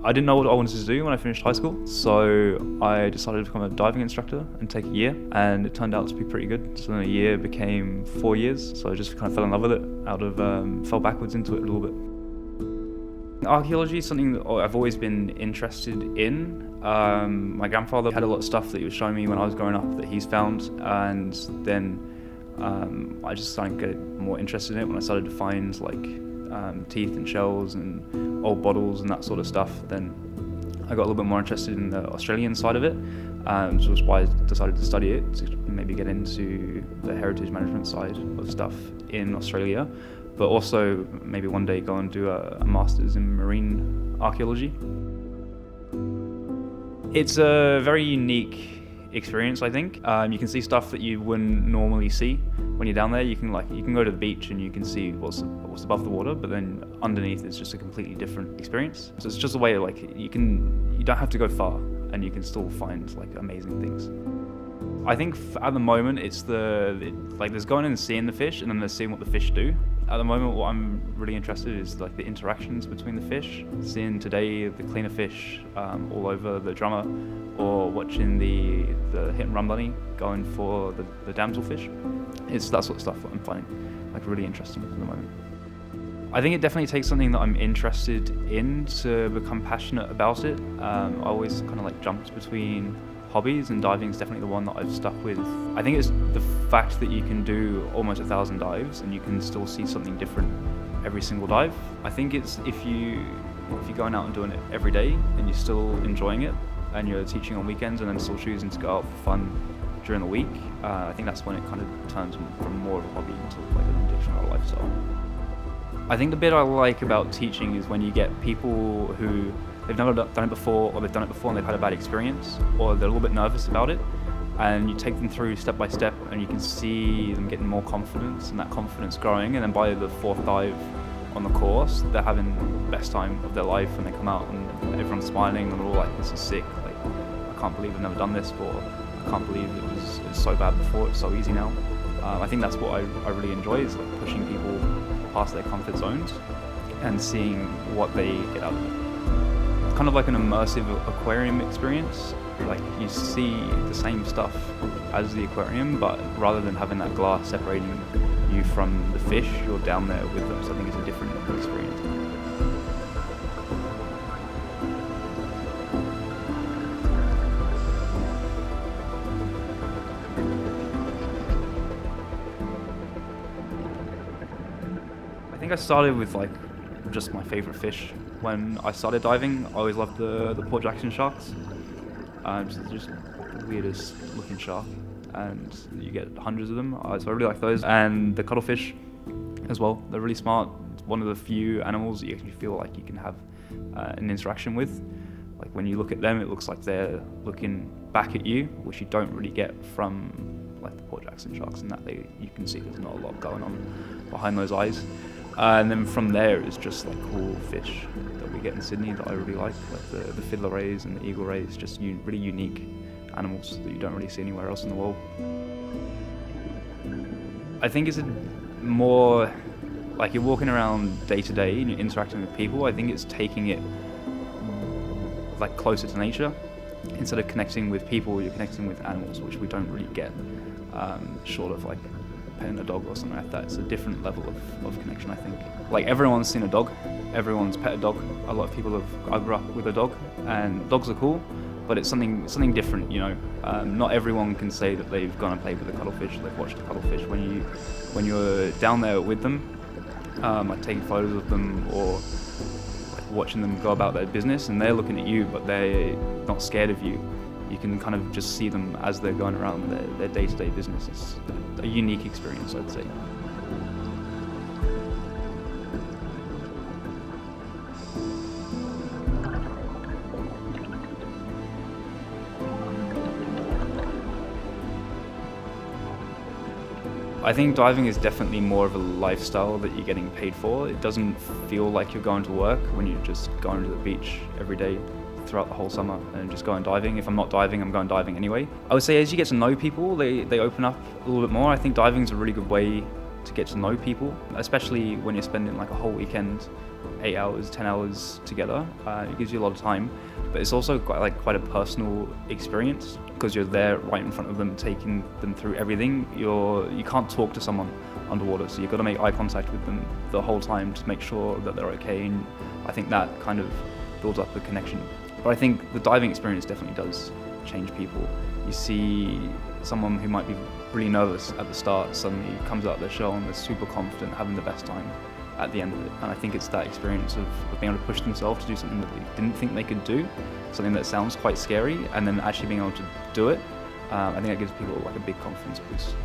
I didn't know what I wanted to do when I finished high school, so I decided to become a diving instructor and take a year, and it turned out to be pretty good. So then a year became 4 years, so I just kind of fell in love with it, fell backwards into it a little bit. Archaeology is something that I've always been interested in. My grandfather had a lot of stuff that he was showing me when I was growing up that he's found, and then I just started to get more interested in it when I started to find teeth and shells and old bottles and that sort of stuff. Then I got a little bit more interested in the Australian side of it, which was why I decided to study it, to maybe get into the heritage management side of stuff in Australia, but also maybe one day go and do a master's in marine archaeology. It's a very unique experience, I think. You can see stuff that you wouldn't normally see when you're down there. You can go to the beach and you can see what's above the water, but then underneath it's just a completely different experience. So it's just a way you don't have to go far and you can still find amazing things. I think at the moment there's going in and seeing the fish, and then there's seeing what the fish do. At the moment, what I'm really interested in is the interactions between the fish. Seeing today the cleaner fish all over the drummer, or watching the hit and run bunny going for the damselfish. It's that sort of stuff that I'm finding really interesting at the moment. I think it definitely takes something that I'm interested in to become passionate about it. I always kind of jumped between hobbies, and diving is definitely the one that I've stuck with. I think it's the fact that you can do almost 1,000 dives and you can still see something different every single dive. I think it's if you're going out and doing it every day and you're still enjoying it, and you're teaching on weekends and then still choosing to go out for fun during the week, I think that's when it kind of turns from more of a hobby into an addiction or a lifestyle. I think the bit I like about teaching is when you get people who they've never done it before, or they've done it before and they've had a bad experience, or they're a little bit nervous about it, and you take them through step by step and you can see them getting more confidence and that confidence growing, and then by the 4th dive on the course they're having the best time of their life, and they come out and everyone's smiling and they're all like, this is sick, I can't believe I've never done this, or I can't believe it was so bad before, it's so easy now. I think that's what I really enjoy, is pushing people past their comfort zones and seeing what they get out of it. It's kind of like an immersive aquarium experience. You see the same stuff as the aquarium, but rather than having that glass separating you from the fish, you're down there with them, so I think it's a different experience. I think I started with just my favourite fish. When I started diving, I always loved the Port Jackson sharks. Just the weirdest looking shark, and you get hundreds of them, so I really like those. And the cuttlefish as well, they're really smart. It's one of the few animals that you actually feel like you can have an interaction with. When you look at them, it looks like they're looking back at you, which you don't really get from the Port Jackson sharks, and that you can see there's not a lot going on behind those eyes. And then from there, it's just cool fish that we get in Sydney that I really like the fiddler rays and the eagle rays, just really unique animals that you don't really see anywhere else in the world. I think it's more you're walking around day to day and you're interacting with people. I think it's taking it closer to nature. Instead of connecting with people, you're connecting with animals, which we don't really get short of petting a dog or something like that. It's a different level of connection, I think. Everyone's seen a dog, everyone's pet a dog. A lot of people I grew up with a dog, and dogs are cool, but it's something different, Not everyone can say that they've gone and played with a cuttlefish, they've watched a cuttlefish. When you're down there with them, taking photos of them, or watching them go about their business, and they're looking at you, but they're not scared of you. You can kind of just see them as they're going around their day-to-day business. It's a unique experience, I'd say. I think diving is definitely more of a lifestyle that you're getting paid for. It doesn't feel like you're going to work when you're just going to the beach every day throughout the whole summer and just going diving. If I'm not diving, I'm going diving anyway. I would say as you get to know people, they open up a little bit more. I think diving is a really good way to get to know people, especially when you're spending like a whole weekend, 8 hours, 10 hours together. It gives you a lot of time, but it's also quite a personal experience because you're there right in front of them, taking them through everything. You can't talk to someone underwater, so you've got to make eye contact with them the whole time to make sure that they're okay, and I think that kind of builds up a connection. But I think the diving experience definitely does change people. You see someone who might be really nervous at the start suddenly comes out of their shell and they're super confident, having the best time at the end of it. And I think it's that experience of being able to push themselves to do something that they didn't think they could do, something that sounds quite scary, and then actually being able to do it. I think that gives people like a big confidence boost.